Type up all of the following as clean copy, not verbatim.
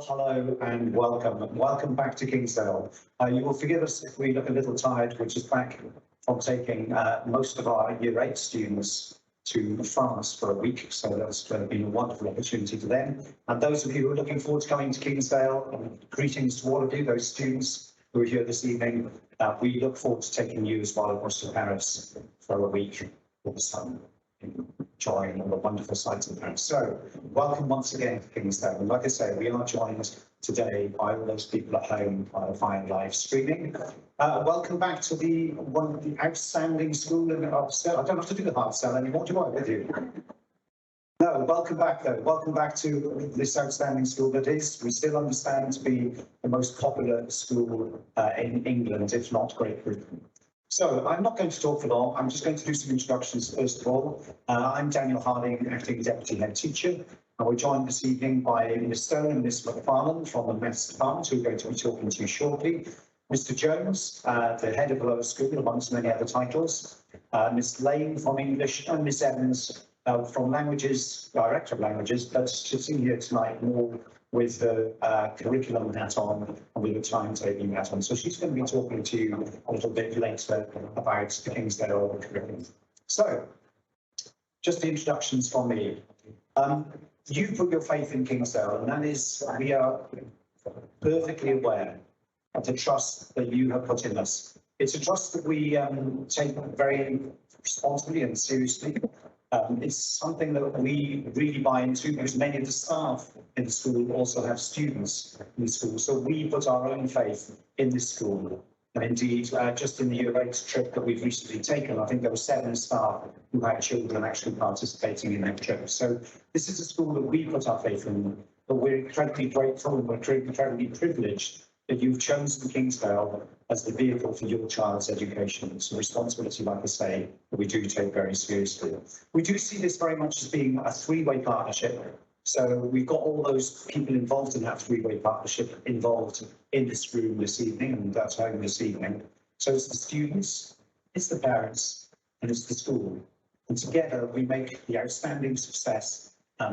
Well, hello and welcome. Welcome back to Kingsdale. You will forgive us if we look a little tired, which is back from taking most of our Year 8 students to France for a week. So that's been a wonderful opportunity for them. And those of you who are looking forward to coming to Kingsdale, greetings to all of you, those students who are here this evening. We look forward to taking you as well across to Paris for a week with the sun. Enjoying all the wonderful sights of Paris. So, welcome once again to Kingsdale. And like I say, we are joined today by all those people at home via live streaming. Welcome back to the one of the outstanding school in Upsell. I don't have to do the hard sell anymore, do I, with you? No, welcome back though. Welcome back to this outstanding school that is, we still understand to be the most popular school in England, if not Great Britain. So I'm not going to talk for long. I'm just going to do some introductions first of all. I'm Daniel Harding, acting deputy head teacher, and we're joined this evening by Miss Stone and Miss McFarlane from the Maths department, who are going to be talking to you shortly. Mr. Jones, the head of the lower school, amongst many other titles. Miss Lane from English, and Miss Evans from languages, director of languages, but she's in here tonight more with the curriculum hat on and with the timetabling hat on. So she's going to be talking to you a little bit later about the Kingsdale curriculum. So, just the introductions from me. You put your faith in Kingsdale, and that is, we are perfectly aware of the trust that you have put in us. It's a trust that we take very responsibly and seriously. It's something that we really buy into because many of the staff in the school also have students in the school. So we put our own faith in this school. And indeed, just in the Year 8 trip that we've recently taken, I think there were 7 staff who had children actually participating in that trip. So this is a school that we put our faith in, but we're incredibly grateful and we're incredibly privileged that you've chosen Kingsdale as the vehicle for your child's education. It's a responsibility, like I say, that we do take very seriously. We do see this very much as being a 3-way partnership. So we've got all those people involved in that 3-way partnership involved in this room this evening and at home this evening. So it's the students, it's the parents, and it's the school. And together we make the outstanding success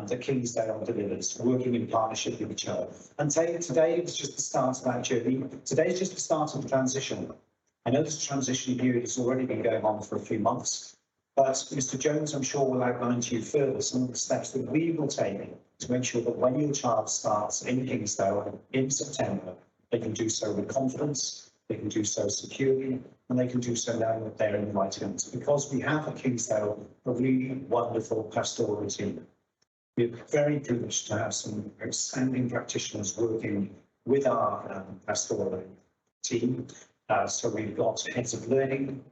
that Kingsdale delivers, working in partnership with each other. And today was just the start of that journey. Today is just the start of the transition. I know this transition period has already been going on for a few months, but Mr. Jones, I'm sure, will outline to you further some of the steps that we will take to make sure that when your child starts in Kingsdale in September, they can do so with confidence, they can do so securely, and they can do so knowing that they're in the right hands. Because we have at Kingsdale a really wonderful pastoral team. We're very privileged to have some outstanding practitioners working with our pastoral team. So we've got heads of learning,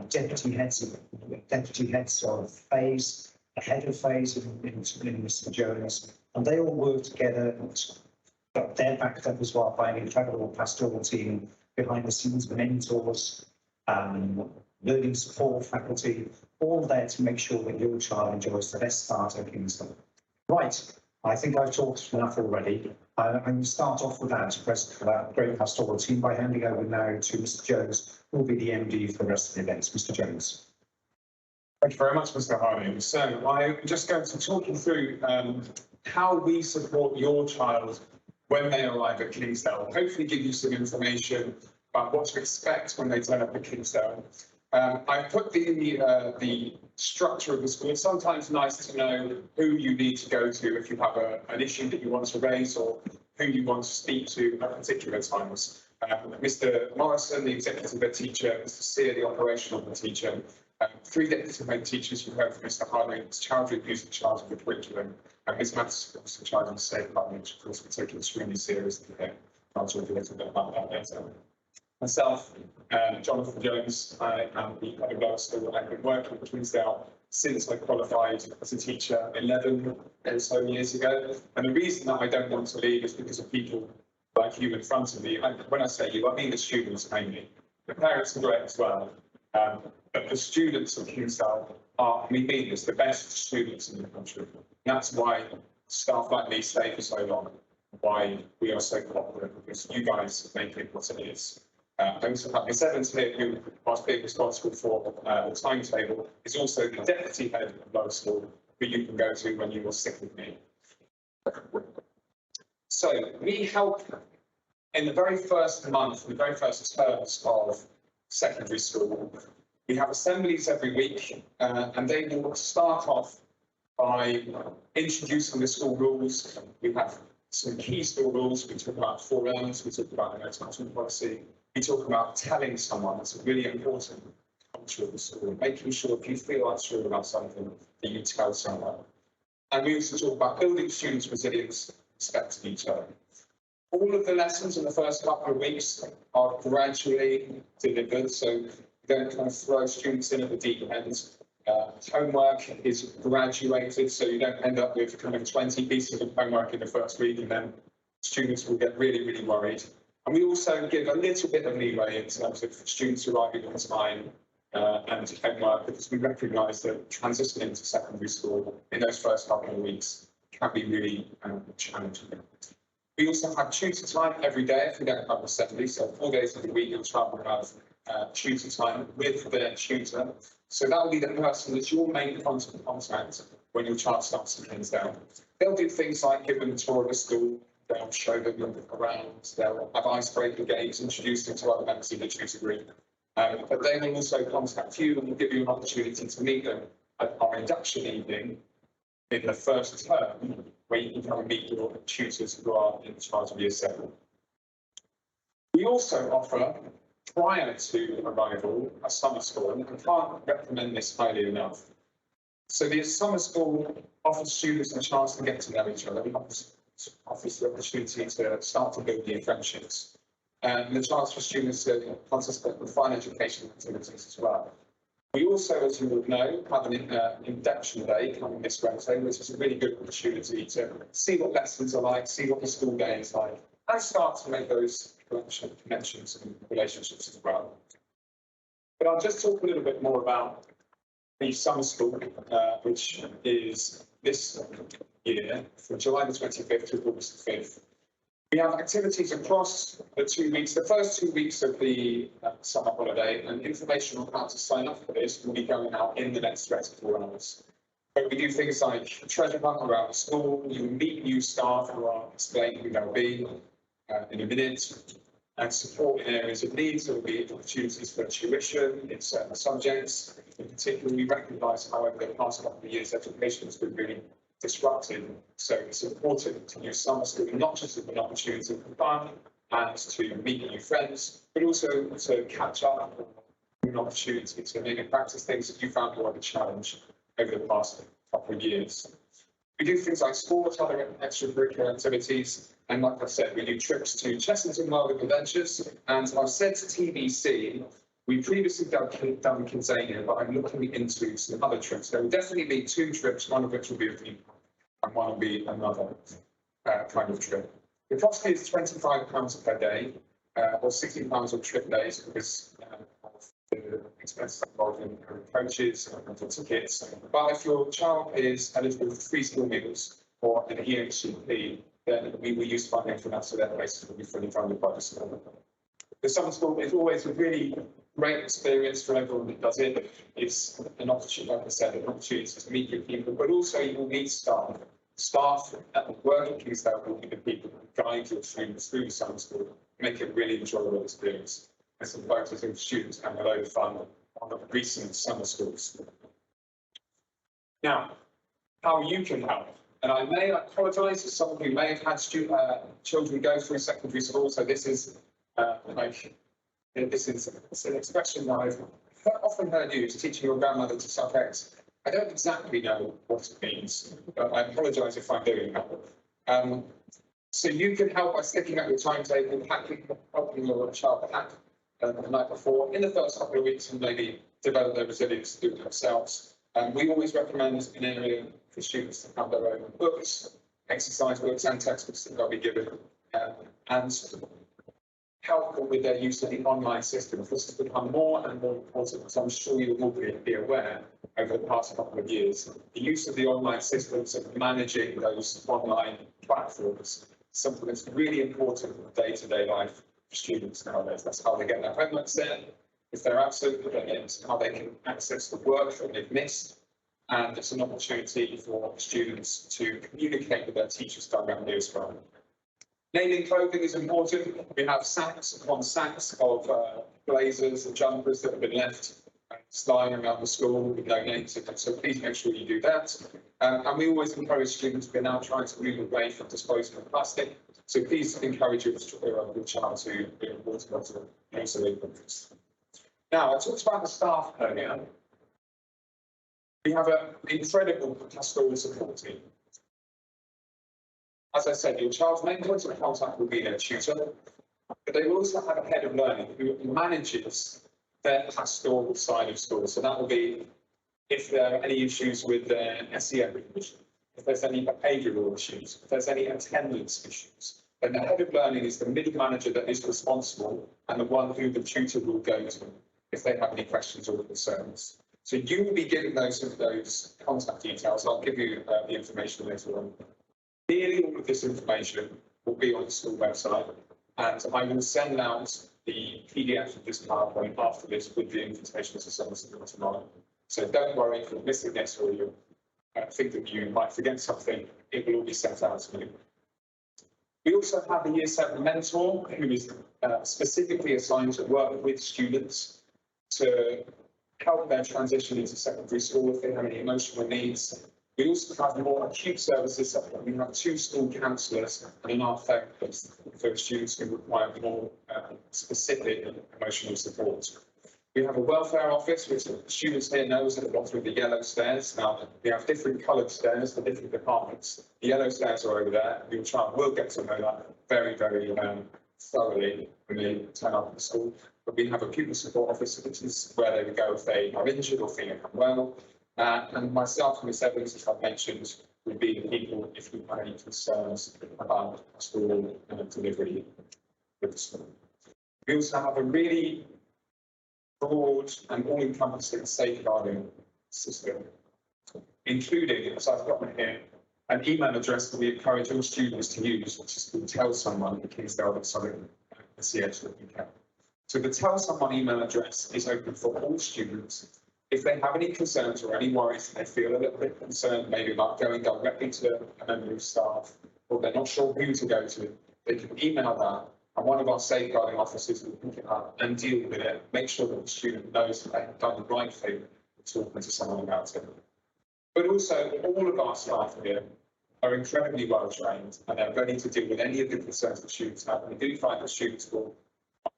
deputy heads of phase, a head of phase in Mr. Jones, and they all work together. They're backed up as well by an incredible pastoral team behind the scenes, mentors, learning support faculty, all there to make sure that your child enjoys the best start at Kingsdale. Right, I think I've talked enough already. I'm going to start off with that great pastoral team by handing over now to Mr. Jones, who will be the MD for the rest of the events. Mr. Jones. Thank you very much, Mr. Harding. So I'm just going to talk you through how we support your child when they arrive at Kingsdale. Hopefully give you some information about what to expect when they turn up at Kingsdale. I've put the structure of the school. It's sometimes nice to know who you need to go to if you have an issue that you want to raise or who you want to speak to at particular times. Mr. Morrison, the executive head teacher, Mr. Sear, the operational head teacher, 3 deputy head teachers you've heard from Mr. Harding, Ms. Chowdhury, who's in charge of the curriculum, and Ms. Maths, who's in charge of the safeguarding, which of course we take extremely seriously here. I'll talk a little bit about that later. Myself, Jonathan Jones, I am the head of lower school. I've been working at Kingsdale since I qualified as a teacher 11 or so years ago. And the reason that I don't want to leave is because of people like you in front of me. When I say you, I mean the students mainly. The parents are great as well. But the students of Kingsdale are, we mean this, the best students in the country. And that's why staff like me stay for so long, why we are so popular, because you guys make it what it is. I also have Ms. Evans here, who, whilst being responsible for the timetable, is also the deputy head of lower school, who you can go to when you are sick with me. So we help in the very first month, the very first terms of secondary school. We have assemblies every week, and they will start off by introducing the school rules. We have some key school rules. We talk about forerunners, we talk about the no-touching policy, we talk about telling someone. It's a really important culture of the school, making sure if you feel unsure about something that you tell someone. And we also talk about building students' resilience, respecting each other. All of the lessons in the first couple of weeks are gradually delivered, so you don't kind of throw students in at the deep end. Homework is graduated, so you don't end up with kind of 20 pieces of homework in the first week, and then students will get really, really worried. And we also give a little bit of leeway in terms of students arriving on time and homework, because we recognise that transitioning into secondary school in those first couple of weeks can be really challenging. We also have tutor time every day if we don't have assembly, so 4 days of the week your child will have tutor time with their tutor. So that will be the person that's your main point of contact when your child starts to Kingsdale. They'll do things like give them a tour of the school, they'll show them around, they'll have icebreaker games, introduce them to other members of the tutor group. But they will also contact you and will give you an opportunity to meet them at our induction evening in the first term, where you can come and meet your tutors who are in charge of year 7. We also offer, prior to arrival, a summer school, and I can't recommend this highly enough. So the summer school offers students a chance to get to know each other. It offers the opportunity to start to build new friendships, and the chance for students to participate in fine educational activities as well. We also, as you would know, have an induction day coming this Wednesday, which is a really good opportunity to see what lessons are like, see what the school day is like, and start to make those connections and relationships as well. But I'll just talk a little bit more about the summer school, which is this year, from July the 25th to August the 5th. We have activities across the 2 weeks, the first 2 weeks of the summer holiday, and information on how to sign up for this will be going out in the next 24 hours. So we do things like treasure hunt around the school, you meet new staff who are explaining who they'll be in a minute, and support in areas of need. So there will be opportunities for tuition in certain subjects. In particular, we recognise, however, that the past couple of years education has been really disrupted. So it's important to use summer school not just as an opportunity for fun and to meet new friends, but also to catch up, an opportunity to maybe practice things that you found more of a challenge over the past couple of years. We do things like sports, other extracurricular activities, and like I said, we do trips to Chessington Wildwood Adventures, and I've said to TBC, we previously done Kinsania, but I'm looking into some other trips. There will definitely be 2 trips, one of which will be a theme park, and one will be another kind of trip. The cost is £25 per day, or £60 on trip days, because of the expenses involved in coaches and the tickets. But if your child is eligible for free school meals or an EHCP, then we will use funding from that, so their places will be fully funded by the school. The summer school is always a really great experience for everyone that does it. It's an opportunity, like I said, an opportunity to meet new people, but also you will meet staff. Staff at work at Kingsdale will be the people who guide your students through the summer school, make it a really enjoyable experience. There's some photos of students having a load of fun on the recent summer schools. Now, how you can help. And I may apologise to some of you may have had children go through secondary school, so this is this is an expression that I've often heard used, teaching your grandmother to suck eggs. I don't exactly know what it means, but I apologise if I'm doing that. So you can help by sticking up your timetable, helping your child pack the night before, in the first couple of weeks, and maybe develop their resilience to do it themselves. We always recommend an area for students to have their own books, exercise books and textbooks that they'll be given, and help them with their use of the online system. This has become more and more important, as I'm sure you will be aware over the past couple of years. The use of the online systems and managing those online platforms, something that's really important in the day-to-day life of students nowadays. That's how they get their homework set. If they're absent, it's how they can access the work that they've missed. And it's an opportunity for students to communicate with their teachers directly as well. Naming clothing is important. We have sacks upon sacks of blazers and jumpers that have been left lying around the school with no names in them. So please make sure you do that. And we always encourage students, we're now trying to move away from disposable plastic. So please encourage your child to be a water bottle and also leave them. Now, I talked about the staff earlier. We have an incredible pastoral support team. As I said, your child's main point of contact will be their tutor, but they will also have a head of learning who manages their pastoral side of school. So that will be if there are any issues with their SEN, if there's any behavioural issues, if there's any attendance issues, then the head of learning is the middle manager that is responsible and the one who the tutor will go to if they have any questions or concerns. So you will be given those contact details. I'll give you the information later on. Nearly all of this information will be on the school website, and I will send out the PDF of this PowerPoint after this with the invitation to send us tomorrow. So don't worry if you're missing this or you think that you might forget something, it will all be sent out to you. We also have a Year 7 mentor who is specifically assigned to work with students to help their transition into secondary school if they have any emotional needs. We also have more acute services. We have 2 school counsellors and an art therapist for students who require more specific emotional support. We have a welfare office, which the students here know is at the bottom of the yellow stairs. Now, we have different coloured stairs for different departments. The yellow stairs are over there. Your child will get to know that very, very thoroughly when they turn up at the school. But we have a pupil support office, which is where they would go if they are injured or feeling unwell. And myself and Miss Evans, as I've mentioned, would be the people if you have any concerns about school delivery with the school. We also have a really broad and all-encompassing safeguarding system, including, as I've got here, an email address that we encourage all students to use, which is called Tell Someone at Kingsdale.ch.uk. So the Tell Someone email address is open for all students. If they have any concerns or any worries, and they feel a little bit concerned maybe about going directly to a member of staff, or they're not sure who to go to, they can email that, and one of our safeguarding officers will pick it up and deal with it, make sure that the student knows that they have done the right thing, talking to someone about it. But also, all of our staff here are incredibly well trained, and they're ready to deal with any of the concerns that students have. And we do find that students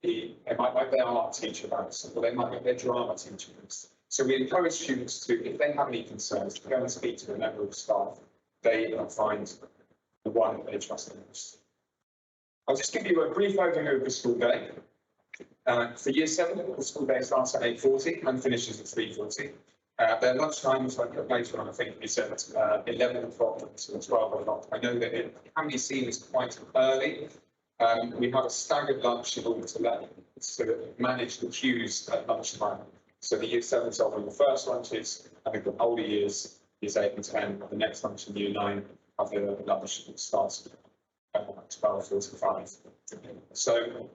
they might like their art teacher about it, or they might like their drama teacher about it. So we encourage students to, if they have any concerns, to go and speak to a member of staff. They will find the one that they trust the most. I'll just give you a brief overview of the school day. For Year 7, the school day starts at 8:40 and finishes at 3:40. Their lunchtime, which I put later on, I think is at 11 o'clock to 12 o'clock. I know that it can be seen as quite early. We have a staggered lunch in order to manage the queues at lunchtime. So the Year 7s are on the first lunches, and the older years, Years 8 and 10, the next lunch in Year 9, have the lunch that starts at 12:45. So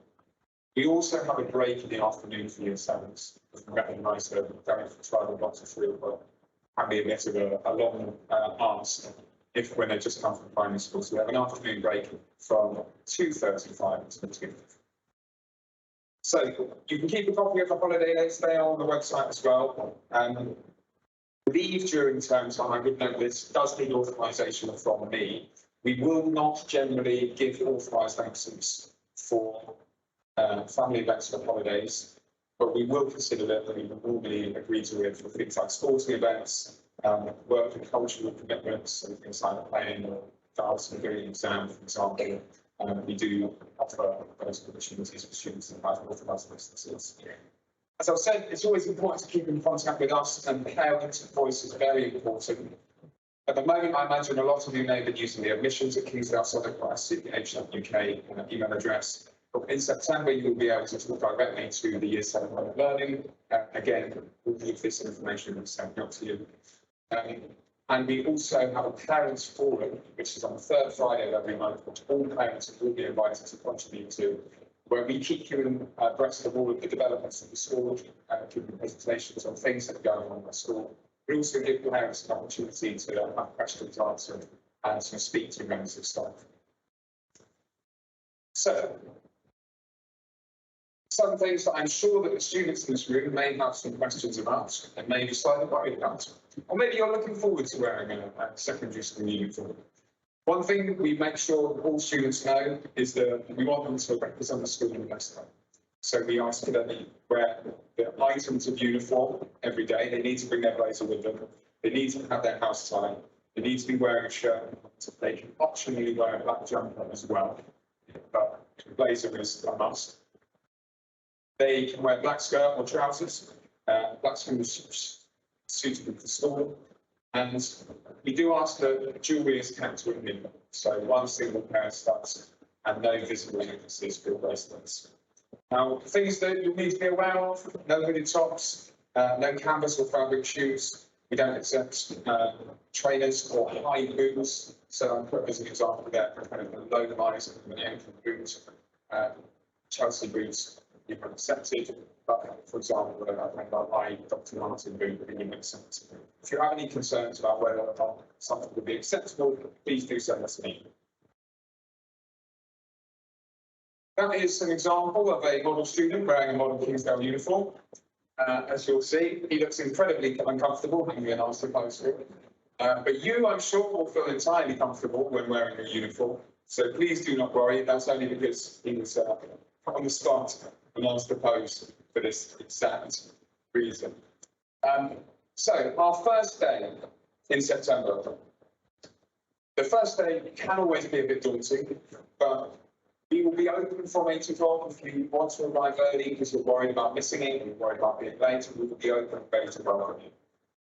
we also have a break in the afternoon for Year 7s. We recognise that going from 12 o'clock to 3 o'clock can be a bit of a long ask when they just come from primary school. So we have an afternoon break from 2:35 to 2. So you can keep a copy of the holiday dates there on the website as well. Leave during term time, I would note this does need authorisation from me. We will not generally give authorised absence for family events or holidays, but we will consider that we would normally agree to it for things like sporting events, work and cultural commitments, and things like playing or dance and doing an exam, for example. We do offer those opportunities for students that have authorised absences. As I've said, it's always important to keep in contact with us, and parents' voice is very important. At the moment, I imagine a lot of you may have been using the admissions at Kingsdale CPH.uk email address. But in September, you'll be able to talk directly to the Year 7 Way of Learning. Again, we'll leave this information sent out to you. And we also have a parents' forum, which is on the 3rd Friday of every month, which all parents will be invited to contribute to, where we keep you abreast of all of the developments of the school, giving presentations on things that are going on in the school. We also give parents an opportunity to have questions answered and to speak to members of staff. So, some things that I'm sure that the students in this room may have some questions about and may be slightly worried about. Or maybe you're looking forward to wearing a secondary school uniform. One thing we make sure that all students know is that we want them to represent the school in the best way. So we ask them to wear the items of uniform every day. They need to bring their blazer with them. They need to have their house tie. They need to be wearing a shirt. They can optionally wear a black jumper as well, but blazer is a must. They can wear black skirt or trousers. Black skirt is suitable for school. And we do ask that jewellery is kept with me. So one single pair of studs and no visible necklaces for bracelets. Now, things that you need to be aware of: no hooded tops, no canvas or fabric shoes. We don't accept trainers or high boots. So I'll put as an example there, kind of a low rise of an ankle boot, Chelsea boots. You've accepted, but for example, a high Dr. Martin boot would be accepted. If you have any concerns about whether or not something would be acceptable, please do send us an email. That is an example of a model student wearing a model Kingsdale uniform. As you'll see, he looks incredibly uncomfortable having an answer post. But you, I'm sure, will feel entirely comfortable when wearing a uniform. So please do not worry. That's only because he was put on the spot and asked to pose for this exact reason. So our first day in September. The first day can always be a bit daunting, but we will be open from 8 o'clock. If you want to arrive early because you're worried about missing it, or you're worried about being late, we will be open and ready to welcome you.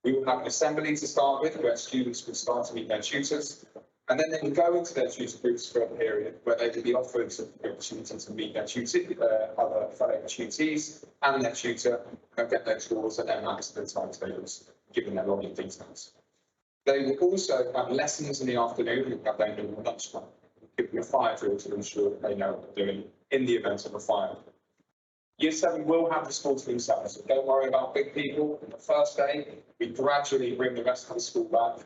We will have an assembly to start with, where students will start to meet their tutors, and then they will go into their tutor groups for a period where they will be offered the opportunity to meet their tutor, other fellow tutees and their tutor, and get their tours and their maps and timetables, given their login details. They will also have lessons in the afternoon. We'll have their normal lunchtime. Give them a fire drill to ensure that they know what they're doing in the event of a fire. Year 7 will have the school to themselves, so don't worry about big people. On the first day, we gradually bring the rest of the school back.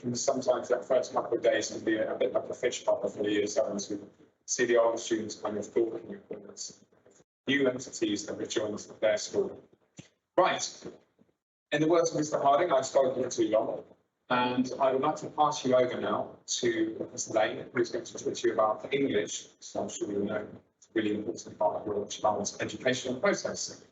And sometimes that first couple of days can be a bit like a fish pond for the Year 7s who see the older students kind of talking with new entities that have joined their school. Right. In the words of Mr. Harding, I've spoken too long. And I would like to pass you over now to Mr. Lane, who's going to talk to you about English. So I'm sure you know it's a really important part of your child's educational process.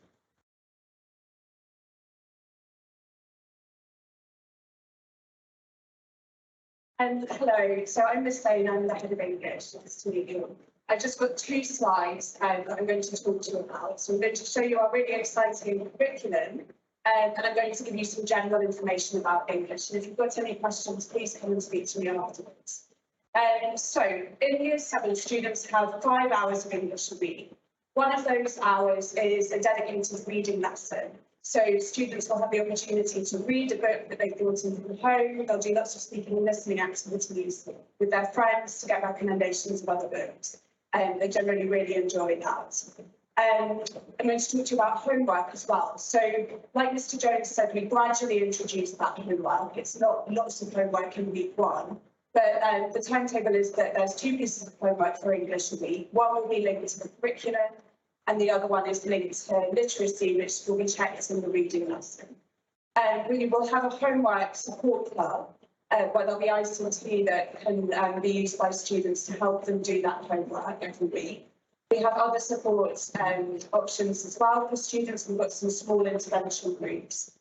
Hello, so I'm Miss Lane, I'm the head of English. Nice to meet you. I've just got 2 slides that I'm going to talk to you about. So I'm going to show you our really exciting curriculum. And I'm going to give you some general information about English. And if you've got any questions, please come and speak to me afterwards. So in Year 7, students have 5 hours of English a week. One of those hours is a dedicated reading lesson. So students will have the opportunity to read a book that they've brought in from home. They'll do lots of speaking and listening activities with their friends to get recommendations of other books. They generally really enjoy that. I'm going to talk to you about homework as well. So, like Mr. Jones said, we gradually introduced that homework. It's not lots of homework in week 1, but the timetable is that there's 2 pieces of homework for English a week. One will be linked to the curriculum, and the other one is linked to literacy, which will be checked in the reading lesson. We will have a homework support club, where there'll be ICT that can be used by students to help them do that homework every week. We have other support options as well for students. We've got some small intervention groups.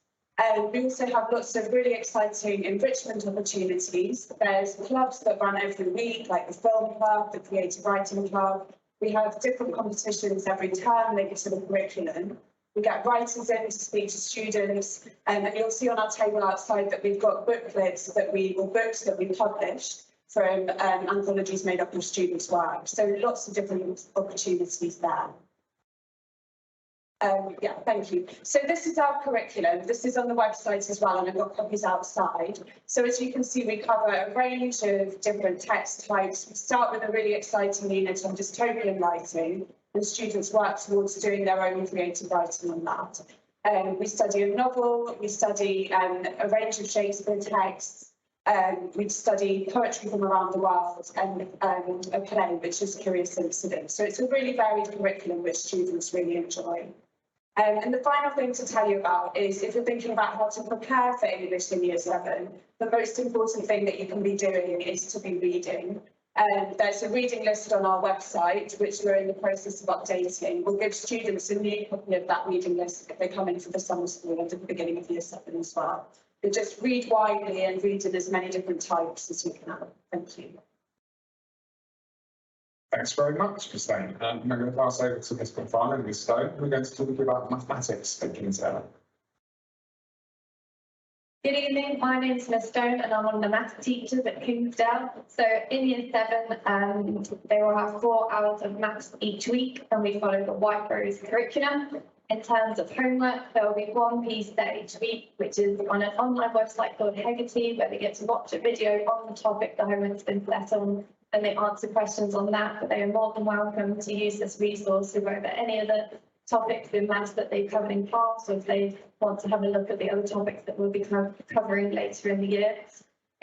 We also have lots of really exciting enrichment opportunities. There's clubs that run every week, like the film club, the creative writing club. We have different competitions every term linked to the curriculum. We get writers in to speak to students, and you'll see on our table outside that we've got booklets that books that we published from anthologies made up of students' work. So lots of different opportunities there. Yeah, thank you. So this is our curriculum. This is on the website as well, and I've got copies outside. So as you can see, we cover a range of different text types. We start with a really exciting unit on dystopian writing, and students work towards doing their own creative writing on that. We study a novel, we study a range of Shakespeare texts, We'd study poetry from around the world and a play, which is Curious Incident. So it's a really varied curriculum which students really enjoy. And the final thing to tell you about is if you're thinking about how to prepare for English in Year 7, the most important thing that you can be doing is to be reading. There's a reading list on our website, which we're in the process of updating. We'll give students a new copy of that reading list if they come in for the summer school at the beginning of Year 7 as well. But just read widely and read in as many different types as you can. Thank you. Thanks very much, Ms. Stone. I'm going to pass over to Ms. McFarlane and Ms. Stone. We're going to talk about mathematics at Kingsdale. Good evening, my name is Miss Stone and I'm one of the maths teachers at Kingsdale. So in Year 7, they will have 4 hours of maths each week and we follow the White Rose curriculum. In terms of homework, there will be one piece there each week, which is on an online website called Hegarty, where they get to watch a video on the topic the homework's been set on, and they answer questions on that, but they are more than welcome to use this resource to go over any of the topics in maths that they've covered in class, or if they want to have a look at the other topics that we'll be covering later in the year.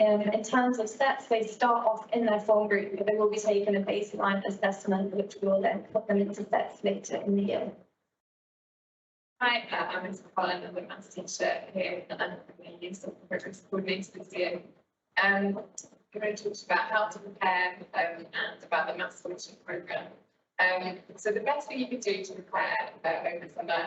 In terms of sets, they start off in their form group, but they will be taking a baseline assessment, which we will then put them into sets later in the year. Hi, I'm Ms. McFarlane, I'm the maths teacher here and I'm going to use some progress coordinator this year. I'm going to talk about how to prepare and about the maths scholarship programme. So the best thing you can do to prepare over the summer,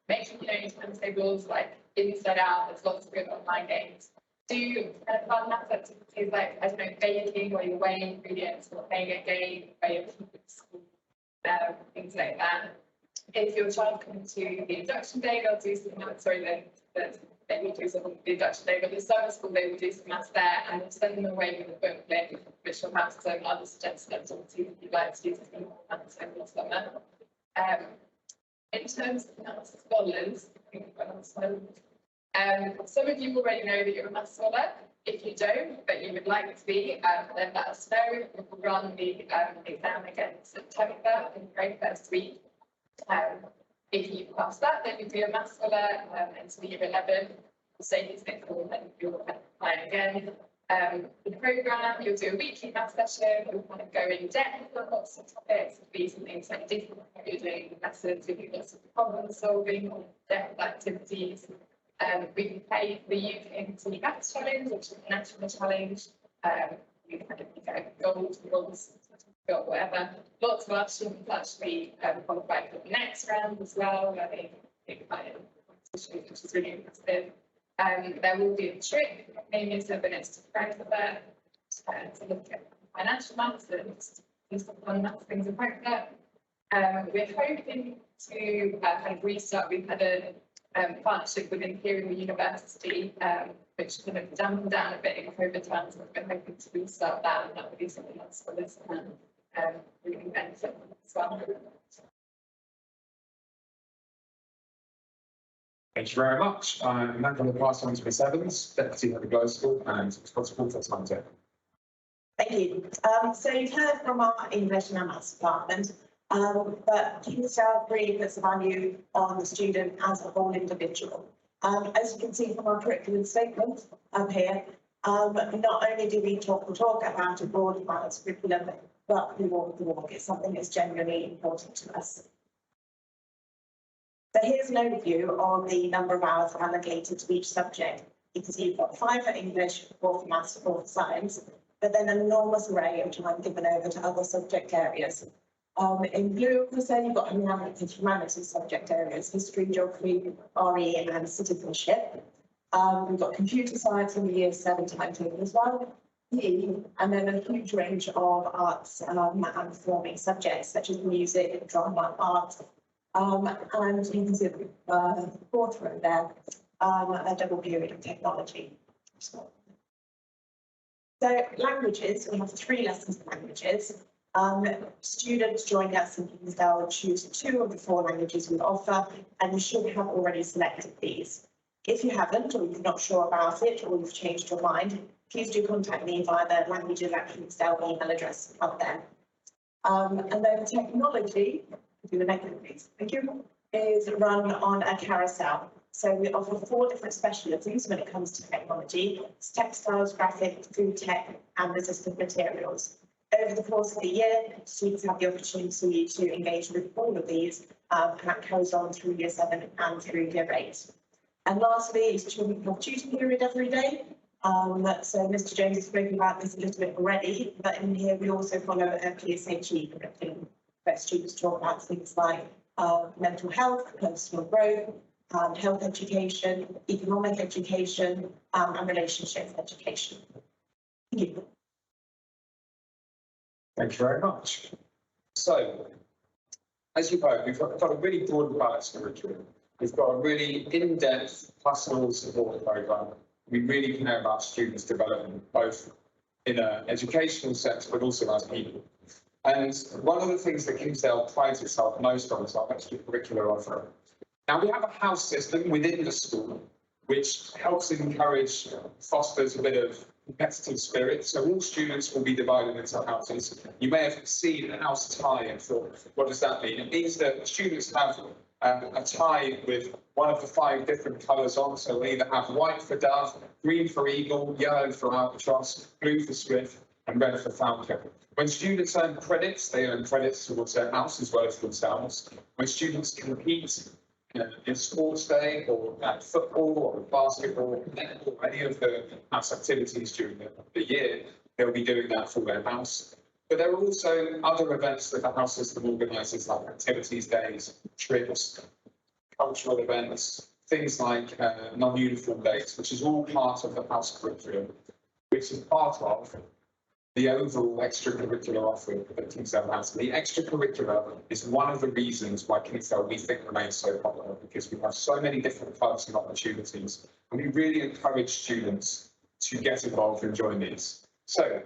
make sure you know your timetables, like inside out, there's lots of good online games. Do kind of fun maths activities like, I don't know, baking, where you're weighing ingredients, or playing a game, where you're keeping school, things like that. If your child comes to the induction day, they'll do some maths, they will do some of the induction day, but the summer school, they will do some maths there, and we'll send them away with a booklet, which will have some other suggested activities if you'd like to do some more maths over the summer. In terms of maths scholars, some of you already know that you're a maths scholar. If you don't, but you would like to be, then let us know. We'll run the exam again in September in the very first week. If you pass that, then you'll be a maths scholar until Year 11. The same is it for, then you'll apply again. The programme, you'll do a weekly maths session. You'll kind of go in depth on lots of topics. It'll be some things like different you're doing lessons, you'll do lots of problem solving, depth activities. We can pay for the UK Maths Challenge, which is a national challenge. You kind of get gold, bronze, whatever. Lots of our students actually qualify for the next round as well, where they take part in competition, which is really impressive. There will be a trick, maybe 7 minutes to prepare for that, to look at financial maths and do some fun maths things about that. We're hoping to kind of restart. We've had a partnership with Imperial University, which kind of dampened down a bit in COVID times, but we're hoping to restart that, and that would be something else for this really benefit as well. Thank you very much. I'm now going to pass on to Ms. Evans, Deputy Head of Lower School and responsible for timetable. Thank you. So you've heard from our English and our Maths department, but Kingsdale really puts a value on the student as a whole individual. As you can see from our curriculum statement up here, not only do we talk about a broad Maths curriculum, but we walk the walk. It's something that's genuinely important to us. So here's an overview of the number of hours allocated to each subject. You can see you've got 5 for English, 4 for Maths, 4 for Science, but then an enormous array of time given over to other subject areas. In blue, of course, then you've got humanities subject areas, history, geography, RE and citizenship. We've got computer science in the Year 7 timetable as well, and then a huge range of arts and performing subjects such as music, drama, art, and you can see the 4th row there, a double period of technology. So languages, we have 3 lessons of languages. Students joining us in Kingsdale will choose 2 of the 4 languages we offer, and you should have already selected these. If you haven't, or you're not sure about it, or you've changed your mind, please do contact me via the Languages at Kingsdale email address up there. And then technology, do the next one, please. Thank you. Is run on a carousel. So we offer 4 different specialisms when it comes to technology. It's textiles, graphics, food tech, and resistant materials. Over the course of the year, students have the opportunity to engage with all of these, and that carries on through year 7 and through year 8. And lastly, children have tutoring period every day. So Mr. James has spoken about this a little bit already, but in here we also follow a PSHE curriculum where students talk about things like mental health, personal growth, health education, economic education, and relationships education. Thank you. Thank you very much. So, as you've heard, we've got a really broad and balanced curriculum. We've got a really in-depth pastoral support programme. We really care about students' development, both in an educational sense, but also as people. And one of the things that Kingsdale prides itself most on is our extracurricular offering. Now, we have a house system within the school, which helps encourage, fosters a bit of competitive spirit. So all students will be divided into houses. You may have seen a house tie and thought, what does that mean? It means that students have a tie with one of the 5 different colours on. So they either have white for dove, green for eagle, yellow for albatross, blue for swift, and red for falcon. When students earn credits, they earn credits towards their house as well as themselves. When students compete in sports day or at football or basketball or any of the house activities during the year, they'll be doing that for their house. But there are also other events that the house system organises, like activities days, trips, cultural events, things like non-uniform days, which is all part of the house curriculum, which is part of the overall extracurricular offering that Kingsdale has. The extracurricular is one of the reasons why Kingsdale, we think, remains so popular, because we have so many different clubs and opportunities, and we really encourage students to get involved and join these. So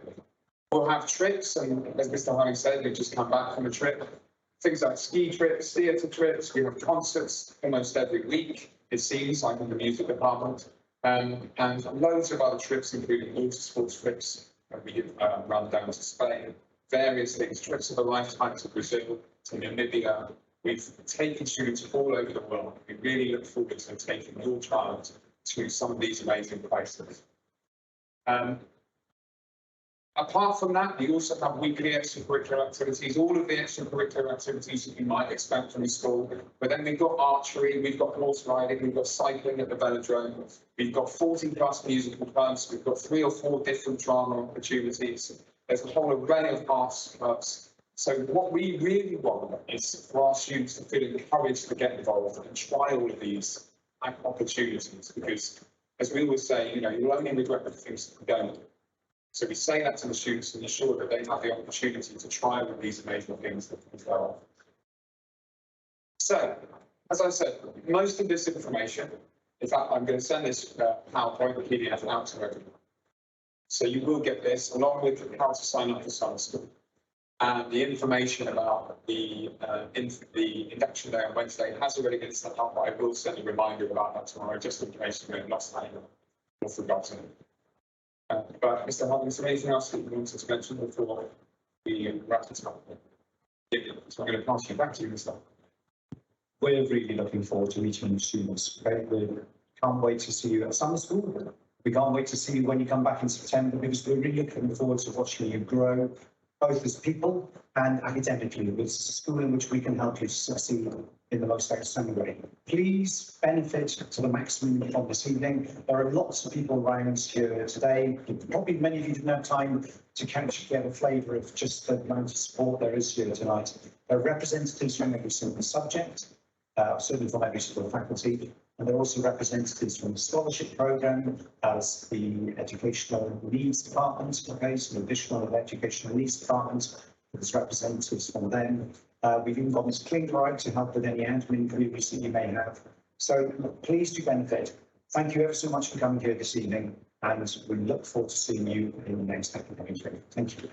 we'll have trips, and as Mr. Honey said, we've just come back from a trip. Things like ski trips, theatre trips, we have concerts almost every week, it seems, like in the music department, and loads of other trips, including water sports trips. We run down to Spain, various things, trips of a lifetime to Brazil, to Namibia. We've taken students all over the world. We really look forward to taking your child to some of these amazing places. Apart from that, we also have weekly extracurricular activities, all of the extracurricular activities that you might expect from the school. But then we've got archery, we've got horse riding, we've got cycling at the velodrome, we've got 40+ musical clubs, we've got 3 or 4 different drama opportunities. There's a whole array of arts clubs. So what we really want is for our students to feel encouraged to get involved and try all of these opportunities, because as we always say, you'll only regret the things that you don't. So we say that to the students and ensure that they have the opportunity to try all of these amazing things that can go on. So, as I said, most of this information, in fact, I'm going to send this PowerPoint PDF out to everyone. So you will get this along with how to sign up for summer school and the information about the induction day on Wednesday has already been set up, but I will send a reminder about that tomorrow, just in case you may have lost that or forgotten it. But Mr. Harding, is there anything else that you wanted to mention before we wrap this up? So I'm going to pass you back to you, Mr. We're really looking forward to meeting you students. Okay? We can't wait to see you at summer school. We can't wait to see you when you come back in September, because we're really looking forward to watching you grow, both as people and academically. This is a school in which we can help you succeed in the most excellent way. Please benefit to the maximum from this evening. There are lots of people around here today. Probably many of you didn't have time to get a flavour of just the amount of support there is here tonight. There are representatives from every single subject, certainly from every single faculty, and there are also representatives from the scholarship programme as the educational needs department, okay, so the additional educational needs department. There's representatives from them. We've even got Ms. Klinger out to help with any admin queries that you may have. So please do benefit. Thank you ever so much for coming here this evening, and we look forward to seeing you in the next academic year. Thank you.